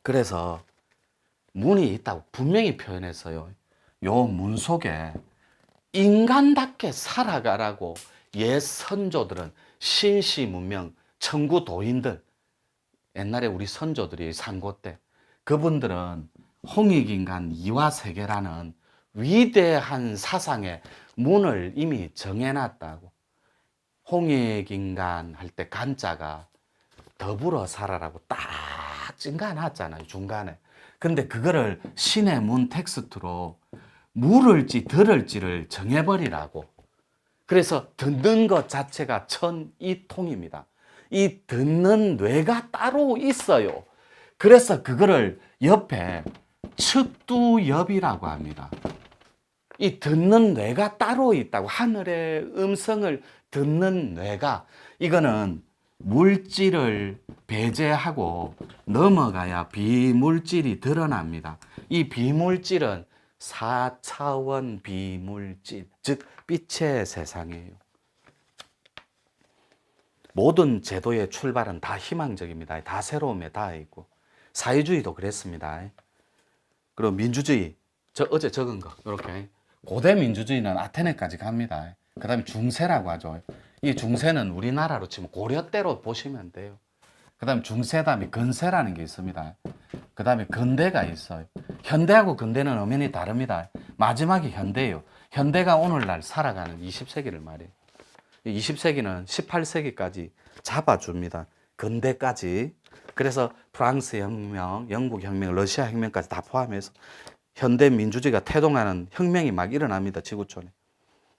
그래서 문이 있다고 분명히 표현했어요. 요 문 속에 인간답게 살아가라고 옛 선조들은 신시 문명, 천구 도인들, 옛날에 우리 선조들이 산고 때 그분들은 홍익인간 이화세계라는 위대한 사상의 문을 이미 정해놨다고. 홍익인간 할 때 간자가 더불어 살아라고 딱 찡가놨잖아요, 중간에. 근데 그거를 신의 문 텍스트로 물을지 들을지를 정해버리라고. 그래서 듣는 것 자체가 천이통입니다. 이 듣는 뇌가 따로 있어요. 그래서 그거를 옆에 측두엽이라고 합니다. 이 듣는 뇌가 따로 있다고. 하늘의 음성을 듣는 뇌가, 이거는 물질을 배제하고 넘어가야 비물질이 드러납니다. 이 비물질은 4차원 비물질, 즉 빛의 세상이에요. 모든 제도의 출발은 다 희망적입니다. 다 새로움에 닿아 있고, 사회주의도 그랬습니다. 그리고 민주주의, 어제 적은 거 이렇게. 고대 민주주의는 아테네까지 갑니다. 그 다음에 중세라고 하죠. 이 중세는 우리나라로 치면 고려 때로 보시면 돼요. 그 다음에 중세 다음에 근세라는 게 있습니다. 그 다음에 근대가 있어요. 현대하고 근대는 엄연히 다릅니다. 마지막이 현대예요. 현대가 오늘날 살아가는 20세기를 말이에요. 20세기는 18세기까지 잡아줍니다. 근대까지. 그래서 프랑스 혁명, 영국 혁명, 러시아 혁명까지 다 포함해서 현대 민주주의가 태동하는 혁명이 막 일어납니다. 지구촌에.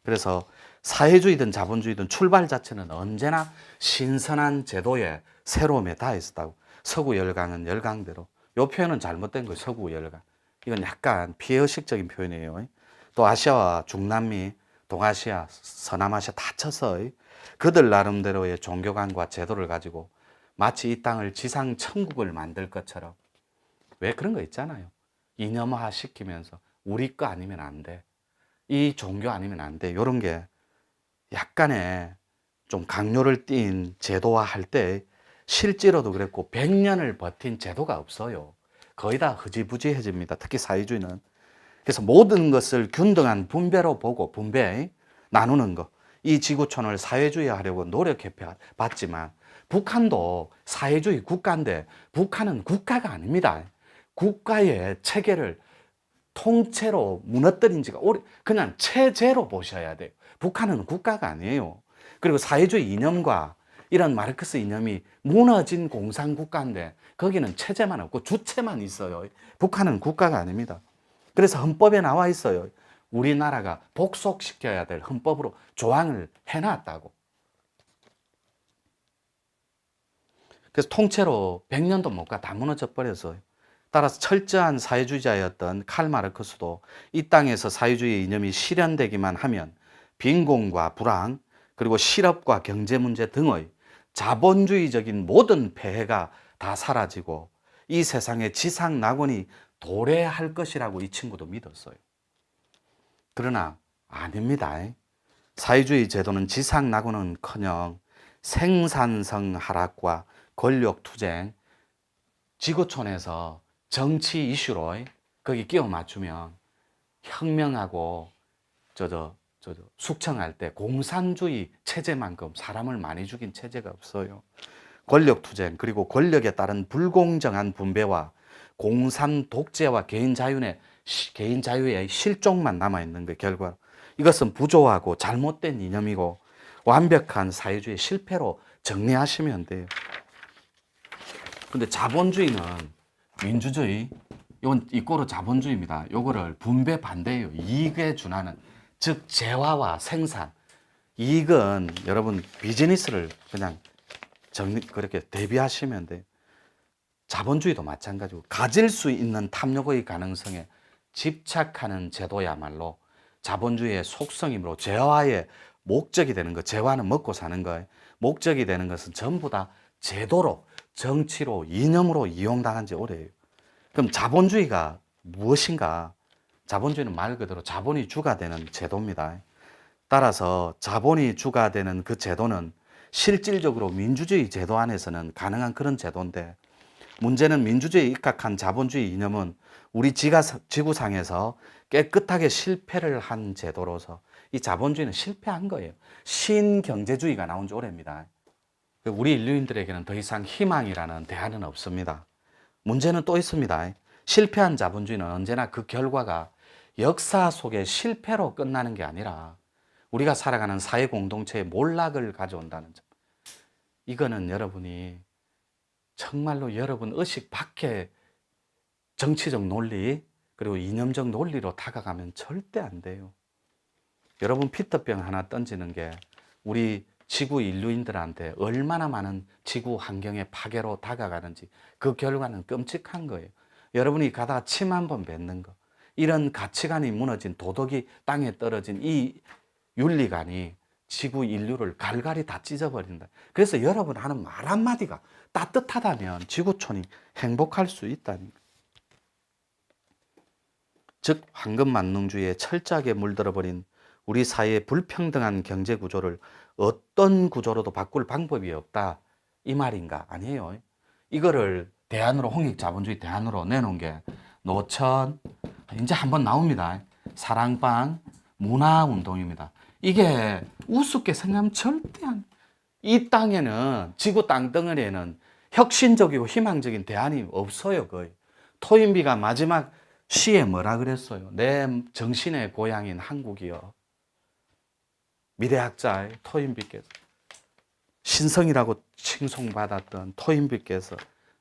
그래서 사회주의든 자본주의든 출발 자체는 언제나 신선한 제도의 새로움에 닿아 있었다고. 서구 열강은 열강대로. 이 표현은 잘못된 거예요. 서구 열강. 이건 약간 피해의식적인 표현이에요. 또 아시아와 중남미, 동아시아, 서남아시아 다 쳐서 그들 나름대로의 종교관과 제도를 가지고 마치 이 땅을 지상 천국을 만들 것처럼. 왜 그런 거 있잖아요. 이념화 시키면서 우리 거 아니면 안 돼. 이 종교 아니면 안 돼. 이런 게 약간의 좀 강요를 띈 제도화 할 때 실제로도 그랬고 100년을 버틴 제도가 없어요. 거의 다 흐지부지해집니다. 특히 사회주의는. 그래서 모든 것을 균등한 분배로 보고 분배, 나누는 거. 이 지구촌을 사회주의하려고 노력해 봤지만 북한도 사회주의 국가인데 북한은 국가가 아닙니다. 국가의 체계를 통째로 무너뜨린 지가 그냥 체제로 보셔야 돼요. 북한은 국가가 아니에요. 그리고 사회주의 이념과 이런 마르크스 이념이 무너진 공산국가인데 거기는 체제만 없고 주체만 있어요. 북한은 국가가 아닙니다. 그래서 헌법에 나와 있어요. 우리나라가 복속시켜야 될 헌법으로 조항을 해놨다고. 그래서 통째로 100년도 못 가 다 무너져 버려서. 따라서 철저한 사회주의자였던 칼 마르크스도 이 땅에서 사회주의 이념이 실현되기만 하면 빈곤과 불황, 그리고 실업과 경제 문제 등의 자본주의적인 모든 폐해가 다 사라지고 이 세상에 지상 낙원이 도래할 것이라고 이 친구도 믿었어요. 그러나 아닙니다. 사회주의 제도는 지상 낙원은커녕 생산성 하락과 권력 투쟁, 지구촌에서 정치 이슈로 거기 끼워 맞추면 혁명하고 숙청할 때 공산주의 체제만큼 사람을 많이 죽인 체제가 없어요. 권력 투쟁, 그리고 권력에 따른 불공정한 분배와 공산 독재와 개인 자유의 실종만 남아있는 그 결과, 이것은 부조하고 잘못된 이념이고 완벽한 사회주의 실패로 정리하시면 돼요. 근데 자본주의는 민주주의, 이건 이꼬르 자본주의입니다. 요거를 분배 반대예요. 이익에 준하는, 즉 재화와 생산. 이익은 여러분 비즈니스를 그냥 그렇게 대비하시면 돼요. 자본주의도 마찬가지고 가질 수 있는 탐욕의 가능성에 집착하는 제도야말로 자본주의의 속성이므로 재화의 목적이 되는 것. 재화는 먹고 사는 거예요. 목적이 되는 것은 전부 다 제도로, 정치로, 이념으로 이용당한 지 오래예요. 그럼 자본주의가 무엇인가? 자본주의는 말 그대로 자본이 주가 되는 제도입니다. 따라서 자본이 주가 되는 그 제도는 실질적으로 민주주의 제도 안에서는 가능한 그런 제도인데, 문제는 민주주의에 입각한 자본주의 이념은 우리 지구상에서 깨끗하게 실패를 한 제도로서 이 자본주의는 실패한 거예요. 신경제주의가 나온 지 오래입니다. 우리 인류인들에게는 더 이상 희망이라는 대안은 없습니다. 문제는 또 있습니다. 실패한 자본주의는 언제나 그 결과가 역사 속의 실패로 끝나는 게 아니라 우리가 살아가는 사회 공동체의 몰락을 가져온다는 점. 이거는 여러분이 정말로 여러분 의식 밖에 정치적 논리 그리고 이념적 논리로 다가가면 절대 안 돼요. 여러분 피터병 하나 던지는 게 우리 지구 인류인들한테 얼마나 많은 지구 환경의 파괴로 다가가는지 그 결과는 끔찍한 거예요. 여러분이 가다가 침 한 번 뱉는 거, 이런 가치관이 무너진 도덕이 땅에 떨어진 이 윤리관이 지구 인류를 갈갈이 다 찢어버린다. 그래서 여러분 하는 말 한마디가 따뜻하다면 지구촌이 행복할 수 있다는 거예요. 즉 황금만능주의에 철저하게 물들어버린 우리 사회의 불평등한 경제 구조를 어떤 구조로도 바꿀 방법이 없다, 이 말인가? 아니에요. 이거를 대안으로, 홍익자본주의 대안으로 내놓은 게 노천, 이제 한번 나옵니다. 사랑방, 문화운동입니다. 이게 우습게 생각하면 절대 안, 이 땅에는, 지구 땅덩어리에는 혁신적이고 희망적인 대안이 없어요, 거의. 토인비가 마지막 시에 뭐라 그랬어요? 내 정신의 고향인 한국이여. 미래학자 토인비께서, 신성이라고 칭송받았던 토인비께서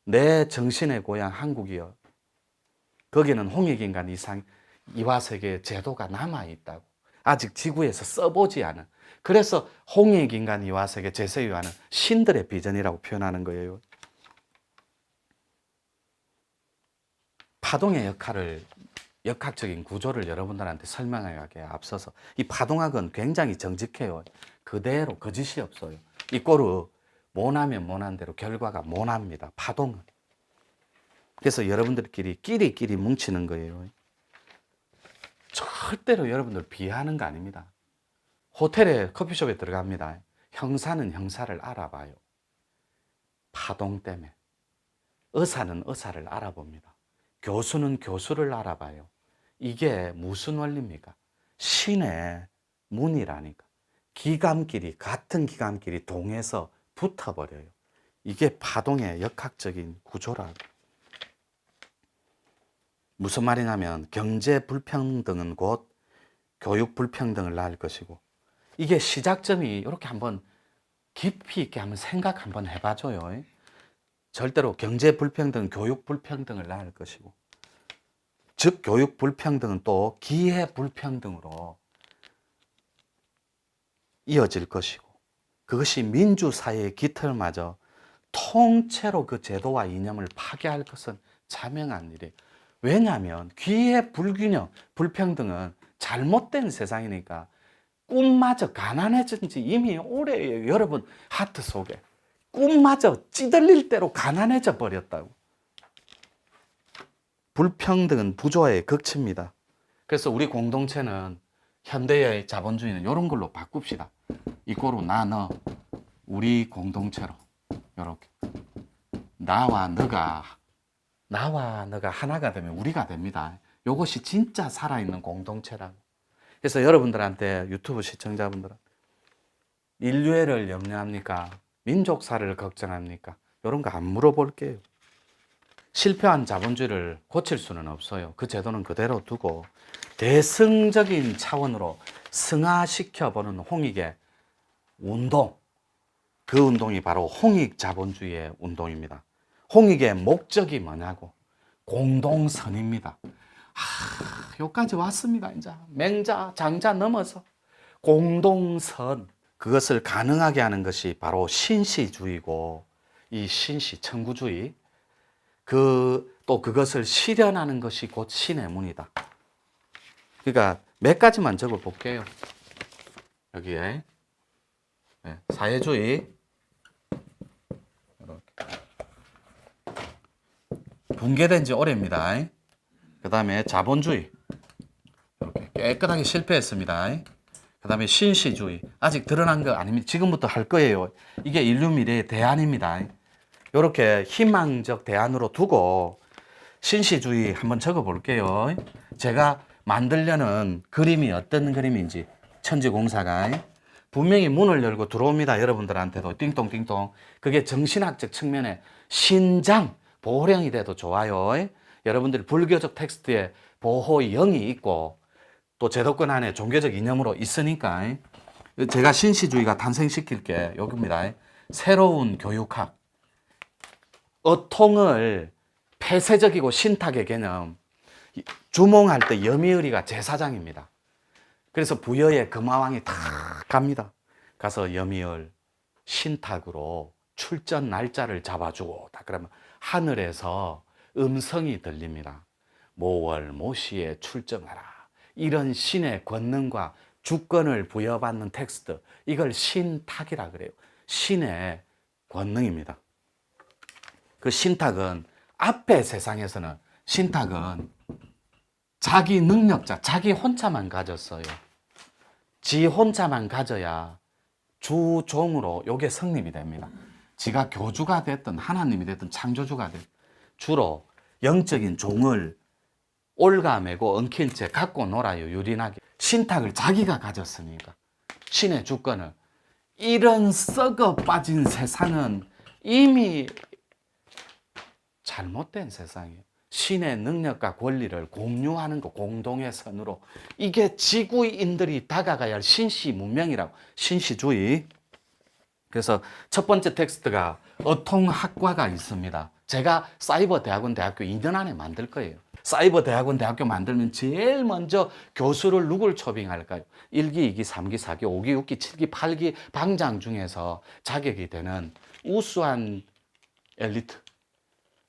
내 정신의 고향 한국이여. 거기는 홍익인간 이상 이화세계의 제도가 남아있다고. 아직 지구에서 써보지 않은. 그래서 홍익인간 이화세계 제세유화는 신들의 비전이라고 표현하는 거예요. 파동의 역할을, 역학적인 구조를 여러분들한테 설명하기에 앞서서 이 파동학은 굉장히 정직해요. 그대로 거짓이 없어요. 이 꼴을 모나면 모난 대로 결과가 모납니다. 파동은. 그래서 여러분들끼리 끼리끼리 뭉치는 거예요. 절대로 여러분들 비하하는 거 아닙니다. 호텔에 커피숍에 들어갑니다. 형사는 형사를 알아봐요. 파동 때문에. 의사는 의사를 알아봅니다. 교수는 교수를 알아봐요. 이게 무슨 원리입니까? 신의 문이라니까. 기감끼리, 같은 기감끼리 동해서 붙어버려요. 이게 파동의 역학적인 구조라고. 무슨 말이냐면 경제 불평등은 곧 교육 불평등을 낳을 것이고, 이게 시작점이 이렇게 한번 깊이 있게 한번 생각 한번 해봐줘요. 절대로 경제 불평등, 교육 불평등을 낳을 것이고, 즉 교육 불평등은 또 기회 불평등으로 이어질 것이고, 그것이 민주사회의 깃털마저 통째로 그 제도와 이념을 파괴할 것은 자명한 일이에요. 왜냐하면 기회 불균형, 불평등은 잘못된 세상이니까 꿈마저 가난해진 지 이미 오래예요. 여러분 하트 속에 꿈마저 찌들릴 대로 가난해져 버렸다고. 불평등은 부조화의 극치입니다. 그래서 우리 공동체는, 현대의 자본주의는 이런 걸로 바꿉시다. 이거로 나, 너, 우리 공동체로 이렇게 나와 너가 하나가 되면 우리가 됩니다. 이것이 진짜 살아있는 공동체라고. 그래서 여러분들한테, 유튜브 시청자분들은 인류애를 염려합니까? 민족사를 걱정합니까? 이런 거 안 물어볼게요. 실패한 자본주의를 고칠 수는 없어요. 그 제도는 그대로 두고 대승적인 차원으로 승화시켜보는 홍익의 운동, 그 운동이 바로 홍익 자본주의의 운동입니다. 홍익의 목적이 뭐냐고, 공동선입니다. 여기까지 왔습니다. 이제 맹자, 장자 넘어서 공동선, 그것을 가능하게 하는 것이 바로 신시주의고, 이 신시, 천구주의, 또 그것을 실현하는 것이 곧 신의 문이다. 그러니까 몇 가지만 적어 볼게요. 여기에 사회주의, 이렇게 붕괴된 지 오래입니다. 그 다음에 자본주의, 이렇게 깨끗하게 실패했습니다. 그다음에 신시주의. 아직 드러난 거 아닙니다. 지금부터 할 거예요. 이게 인류 미래의 대안입니다. 이렇게 희망적 대안으로 두고 신시주의 한번 적어 볼게요. 제가 만들려는 그림이 어떤 그림인지 천지공사가 분명히 문을 열고 들어옵니다. 여러분들한테도 띵동띵동. 그게 정신학적 측면에 신장 보호령이 돼도 좋아요. 여러분들이 불교적 텍스트에 보호의 영이 있고 또 제도권 안에 종교적 이념으로 있으니까 제가 신시주의가 탄생시킬 게 여기입니다. 새로운 교육학. 어통을 폐쇄적이고 신탁의 개념. 주몽할 때 여미의리가 제사장입니다. 그래서 부여의 금화왕이 탁 갑니다. 가서 여미을 신탁으로 출전 날짜를 잡아주고 다 그러면 하늘에서 음성이 들립니다. 모월 모시에 출정하라. 이런 신의 권능과 주권을 부여받는 텍스트, 이걸 신탁이라 그래요. 신의 권능입니다. 그 신탁은 앞에 세상에서는 신탁은 자기 능력자, 자기 혼자만 가졌어요. 지 혼자만 가져야 주종으로 요게 성립이 됩니다. 지가 교주가 됐든 하나님이 됐든 창조주가 됐든 주로 영적인 종을 올가매고 엉킨 채 갖고 놀아요. 유린하게. 신탁을 자기가 가졌으니까. 신의 주권을. 이런 썩어 빠진 세상은 이미 잘못된 세상이에요. 신의 능력과 권리를 공유하는 거, 공동의 선으로. 이게 지구인들이 다가가야 할 신시 문명이라고. 신시주의. 그래서 첫 번째 텍스트가 어통학과가 있습니다. 제가 사이버 대학원 대학교 2년 안에 만들 거예요. 사이버 대학원 대학교 만들면 제일 먼저 교수를 누굴 초빙할까요? 1기, 2기, 3기, 4기, 5기, 6기, 7기, 8기 방장 중에서 자격이 되는 우수한 엘리트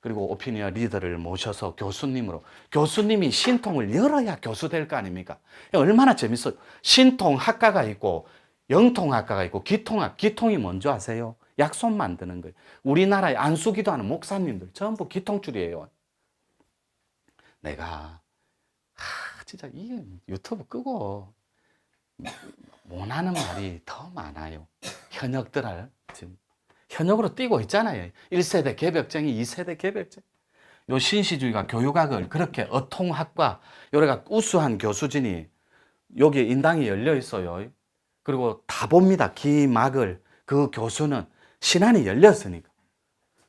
그리고 오피니언 리더를 모셔서 교수님으로. 교수님이 신통을 열어야 교수 될 거 아닙니까? 얼마나 재밌어요. 신통학과가 있고 영통학과가 있고 기통학. 기통이 뭔지 아세요? 약손 만드는 거예요. 우리나라에 안수기도 하는 목사님들 전부 기통줄이에요. 내가 진짜 이 유튜브 끄고 못하는 말이 더 많아요. 현역들을 지금 현역으로 뛰고 있잖아요. 1세대 개벽쟁이, 2세대 개벽쟁이. 요 신시주의가 교육학을 그렇게 어통학과 요래가 우수한 교수진이 여기 인당이 열려 있어요. 그리고 다 봅니다. 기막을. 그 교수는 신안이 열렸으니까.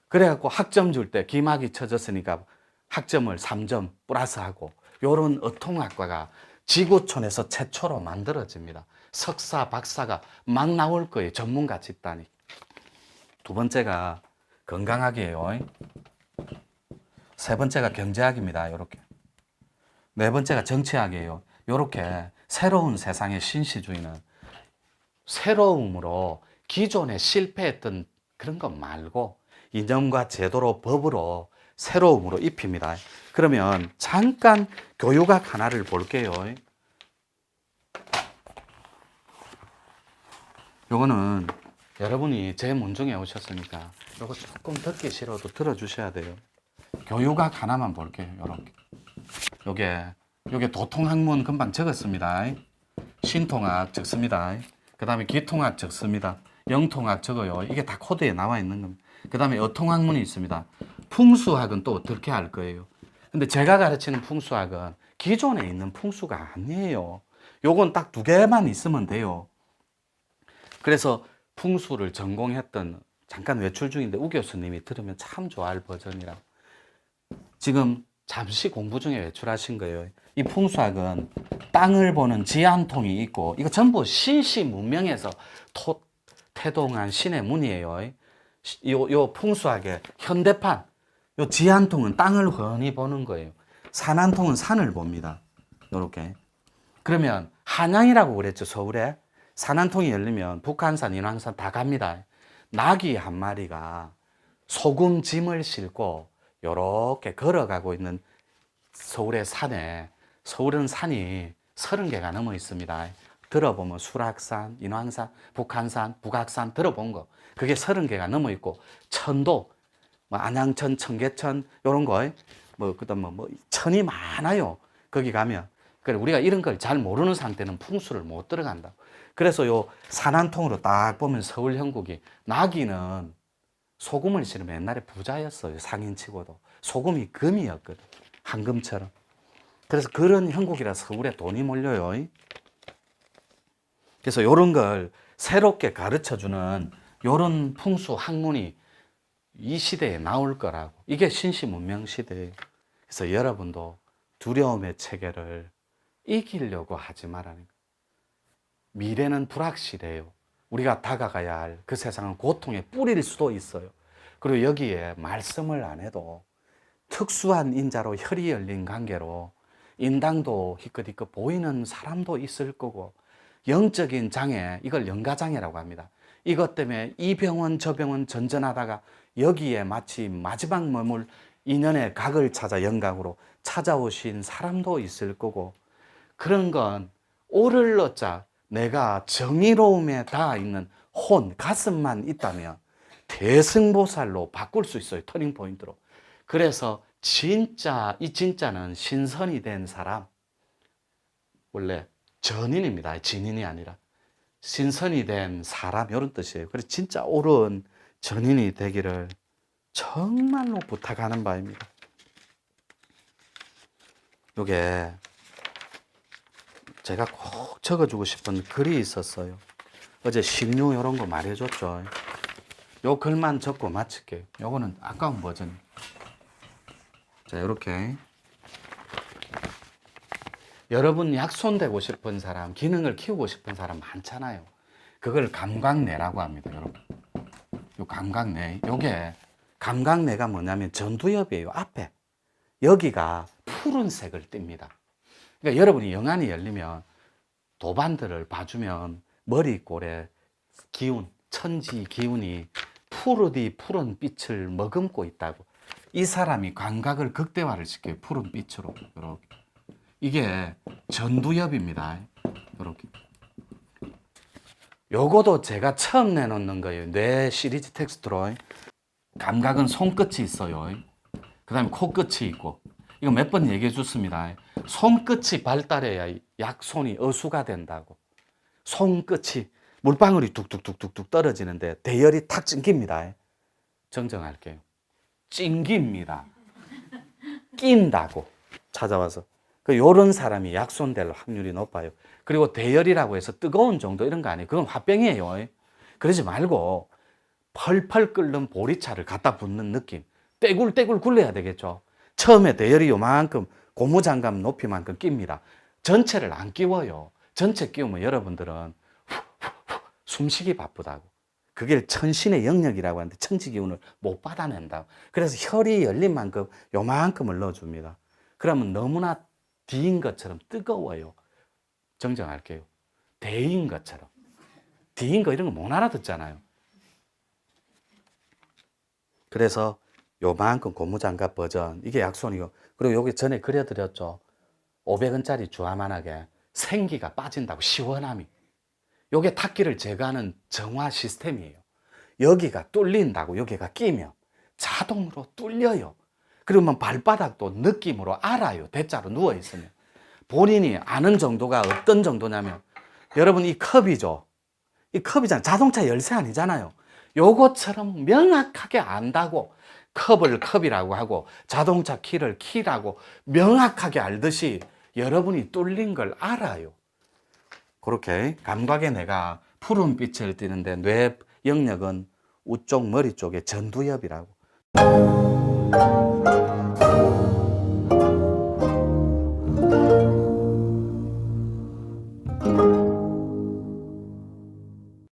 그래갖고 학점 줄 때 기막이 쳐졌으니까 학점을 3점 플러스하고 요런 어통학과가 지구촌에서 최초로 만들어집니다. 석사, 박사가 막 나올 거예요. 전문가 집단이. 두 번째가 건강학이에요. 세 번째가 경제학입니다. 요렇게. 네 번째가 정치학이에요. 요렇게 새로운 세상의 신시주의는 새로움으로 기존에 실패했던 그런 것 말고 이념과 제도로 법으로 새로움으로 입힙니다. 그러면 잠깐 교육학 하나를 볼게요. 요거는 여러분이 제 문중에 오셨으니까 요거 조금 듣기 싫어도 들어주셔야 돼요. 교육학 하나만 볼게요. 요게 도통학문 금방 적었습니다. 신통학 적습니다. 그 다음에 기통학 적습니다. 영통학 적어요. 이게 다 코드에 나와 있는 겁니다. 그 다음에 어통학문이 있습니다. 풍수학은 또 어떻게 할 거예요? 근데 제가 가르치는 풍수학은 기존에 있는 풍수가 아니에요. 요건 딱 두 개만 있으면 돼요. 그래서 풍수를 전공했던, 잠깐 외출 중인데 우 교수님이 들으면 참 좋아할 버전이라. 지금 잠시 공부 중에 외출하신 거예요. 이 풍수학은 땅을 보는 지한통이 있고, 이거 전부 신시 문명에서 태동한 신의 문이에요. 요 풍수학의 현대판, 요 지한통은 땅을 훤히 보는 거예요. 산한통은 산을 봅니다. 요렇게. 그러면 한양이라고 그랬죠, 서울에. 산한통이 열리면 북한산, 인왕산 다 갑니다. 나귀 한 마리가 소금 짐을 싣고 요렇게 걸어가고 있는 서울의 산에, 서울은 산이 30개가 넘어 있습니다. 들어보면 수락산, 인왕산, 북한산, 북악산 들어본 거. 그게 30개가 넘어 있고, 천도, 안양천, 청계천, 요런 거, 그다음 천이 많아요. 거기 가면. 그래, 우리가 이런 걸 잘 모르는 상태는 풍수를 못 들어간다. 그래서 요 산안통으로 딱 보면 서울 형국이, 나기는 소금을 실으면 옛날에 부자였어요. 상인치고도. 소금이 금이었거든. 황금처럼. 그래서 그런 형국이라 서울에 돈이 몰려요. 그래서 요런 걸 새롭게 가르쳐주는 요런 풍수 학문이 이 시대에 나올 거라고. 이게 신시문명 시대예요. 그래서 여러분도 두려움의 체계를 이기려고 하지 말라는 거예요. 미래는 불확실해요. 우리가 다가가야 할 그 세상은 고통의 뿌리일 수도 있어요. 그리고 여기에 말씀을 안 해도 특수한 인자로 혈이 열린 관계로 인당도 희끗희끗 보이는 사람도 있을 거고, 영적인 장애, 이걸 영가장애라고 합니다. 이것 때문에 이 병원 저 병원 전전하다가 여기에 마치 마지막 머물 인연의 각을 찾아 영각으로 찾아오신 사람도 있을 거고, 그런 건 오를 얻자 내가 정의로움에 닿아 있는 혼, 가슴만 있다면 대승보살로 바꿀 수 있어요. 터닝 포인트로. 그래서 진짜, 이 진짜는 신선이 된 사람, 원래 전인입니다. 진인이 아니라 신선이 된 사람, 이런 뜻이에요. 그래서 진짜 옳은 전인이 되기를 정말로 부탁하는 바입니다. 요게 제가 꼭 적어주고 싶은 글이 있었어요. 어제 식류 이런 거 말해줬죠. 요 글만 적고 마칠게요. 요거는 아까운 버전. 자, 이렇게 여러분 약손되고 싶은 사람, 기능을 키우고 싶은 사람 많잖아요. 그걸 감각내라고 합니다, 여러분. 요 감각내. 요게 감각내가 뭐냐면 전두엽이에요. 앞에 여기가 푸른색을 띱니다. 그러니까 여러분이 영안이 열리면 도반들을 봐주면 머리꼴에 기운, 천지 기운이 푸르디 푸른 빛을 머금고 있다고. 이 사람이 감각을 극대화를 시켜요. 푸른 빛으로. 이렇게. 이게 전두엽입니다. 이렇게. 요거도 제가 처음 내놓는 거예요. 뇌 시리즈 텍스트로. 감각은 손끝이 있어요. 그 다음에 코끝이 있고. 이거 몇 번 얘기해 줬습니다. 손끝이 발달해야 약손이 어수가 된다고. 손끝이 물방울이 뚝뚝뚝뚝뚝 떨어지는데 대열이 탁 찡깁니다. 정정할게요. 찡깁니다. 낀다고. 찾아와서. 요런 사람이 약손될 확률이 높아요. 그리고 대열이라고 해서 뜨거운 정도 이런 거 아니에요. 그건 화병이에요. 그러지 말고 펄펄 끓는 보리차를 갖다 붓는 느낌. 떼굴떼굴 굴려야 되겠죠. 처음에 대열이 요만큼 고무장갑 높이만큼 낍니다. 전체를 안 끼워요. 전체 끼우면 여러분들은 숨쉬기 바쁘다고. 그게 천신의 영역이라고 하는데 천지 기운을 못 받아낸다고. 그래서 혈이 열린 만큼 요만큼을 넣어줍니다. 그러면 너무나 D인 것처럼 뜨거워요. 정정할게요. 대인 것처럼. D인 거 이런 거 못 알아듣잖아요. 그래서 요만큼 고무장갑 버전, 이게 약손이고, 그리고 여기 전에 그려드렸죠. 500원짜리 주화만하게 생기가 빠진다고, 시원함이. 요게 탁기를 제거하는 정화 시스템이에요. 여기가 뚫린다고, 여기가 끼면 자동으로 뚫려요. 그러면 발바닥도 느낌으로 알아요. 대자로 누워있으면. 본인이 아는 정도가 어떤 정도냐면, 여러분 이 컵이죠. 이 컵이잖아요. 자동차 열쇠 아니잖아요. 요것처럼 명확하게 안다고. 컵을 컵이라고 하고 자동차 키를 키라고 명확하게 알듯이 여러분이 뚫린 걸 알아요. 그렇게 감각의 뇌가 푸른 빛을 띠는데 뇌 영역은 우쪽 머리 쪽에 전두엽이라고.